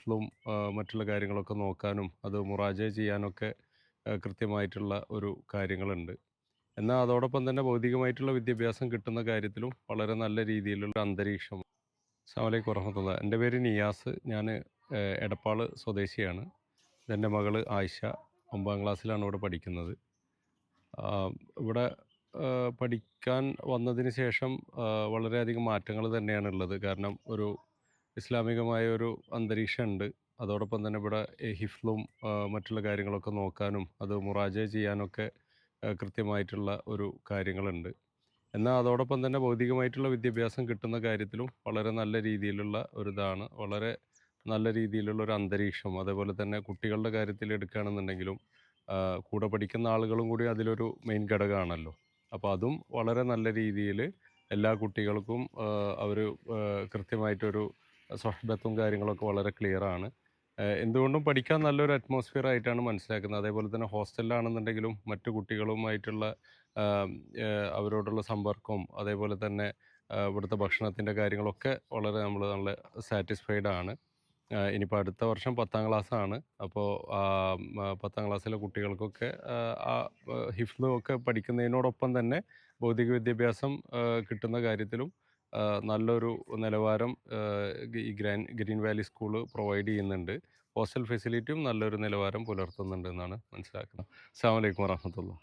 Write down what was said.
ഹിഫ്ളും മറ്റുള്ള കാര്യങ്ങളൊക്കെ നോക്കാനും അത് മുറാജ ചെയ്യാനൊക്കെ കൃത്യമായിട്ടുള്ള ഒരു കാര്യങ്ങളുണ്ട്. എന്നാൽ അതോടൊപ്പം തന്നെ ഭൗതികമായിട്ടുള്ള വിദ്യാഭ്യാസം കിട്ടുന്ന കാര്യത്തിലും വളരെ നല്ല രീതിയിലുള്ള അന്തരീക്ഷം. അസ്സലാമു അലൈക്കും വറഹ്മത്തുള്ളാഹി. എൻ്റെ പേര് നിയാസ്. ഞാൻ എടപ്പാള് സ്വദേശിയാണ്. ഇതെൻ്റെ മകള് ആയിഷ 9ാം ക്ലാസ്സിലാണ് ഇവിടെ പഠിക്കുന്നത്. ഇവിടെ പഠിക്കാൻ വന്നതിന് ശേഷം വളരെയധികം മാറ്റങ്ങൾ തന്നെയാണുള്ളത്. കാരണം ഒരു ഇസ്ലാമികമായ ഒരു അന്തരീക്ഷമുണ്ട്. അതോടൊപ്പം തന്നെ ഇവിടെ ഹിഫ്ളും മറ്റുള്ള കാര്യങ്ങളൊക്കെ നോക്കാനും അത് മുറാജ ചെയ്യാനൊക്കെ കൃത്യമായിട്ടുള്ള ഒരു കാര്യങ്ങളുണ്ട്. എന്നാൽ അതോടൊപ്പം തന്നെ ഭൗതികമായിട്ടുള്ള വിദ്യാഭ്യാസം കിട്ടുന്ന കാര്യത്തിലും വളരെ നല്ല രീതിയിലുള്ള ഒരിതാണ്. വളരെ നല്ല രീതിയിലുള്ള ഒരു അന്തരീക്ഷം. അതേപോലെ തന്നെ കുട്ടികളുടെ കാര്യത്തിൽ എടുക്കുകയാണെന്നുണ്ടെങ്കിലും കൂടെ പഠിക്കുന്ന ആളുകളും കൂടി അതിലൊരു മെയിൻ ഘടകമാണല്ലോ. അപ്പോൾ അതും വളരെ നല്ല രീതിയിൽ എല്ലാ കുട്ടികൾക്കും അവർ കൃത്യമായിട്ടൊരു സ്വഹബത്തും കാര്യങ്ങളൊക്കെ വളരെ ക്ലിയറാണ്. എന്തുകൊണ്ടും പഠിക്കാൻ നല്ലൊരു അറ്റ്മോസ്ഫിയർ ആയിട്ടാണ് മനസ്സിലാക്കുന്നത്. അതേപോലെ തന്നെ ഹോസ്റ്റലിലാണെന്നുണ്ടെങ്കിലും മറ്റു കുട്ടികളുമായിട്ടുള്ള ആം, അവരോടുള്ള സമ്പർക്കവും അതേപോലെ തന്നെ ഇവിടുത്തെ ഭക്ഷണത്തിൻ്റെ കാര്യങ്ങളൊക്കെ വളരെ നമ്മൾ നല്ല സാറ്റിസ്ഫൈഡ് ആണ്. ഇനിയിപ്പോൾ അടുത്ത വർഷം 10ാം ക്ലാസ്സാണ്. അപ്പോൾ 10ാം ക്ലാസ്സിലെ കുട്ടികൾക്കൊക്കെ ആ ഹിഫ്ള് ഒക്കെ പഠിക്കുന്നതിനോടൊപ്പം തന്നെ ഭൗതിക വിദ്യാഭ്യാസം കിട്ടുന്ന കാര്യത്തിലും നല്ലൊരു നിലവാരം ഈ ഗ്രീൻ വാലി സ്കൂള് പ്രൊവൈഡ് ചെയ്യുന്നുണ്ട്. ഹോസ്റ്റൽ ഫെസിലിറ്റിയും നല്ലൊരു നിലവാരം പുലർത്തുന്നുണ്ട് എന്നാണ് മനസ്സിലാക്കുന്നത്. അസ്സലാമു അലൈക്കും വറഹ്മത്തുള്ളാഹി.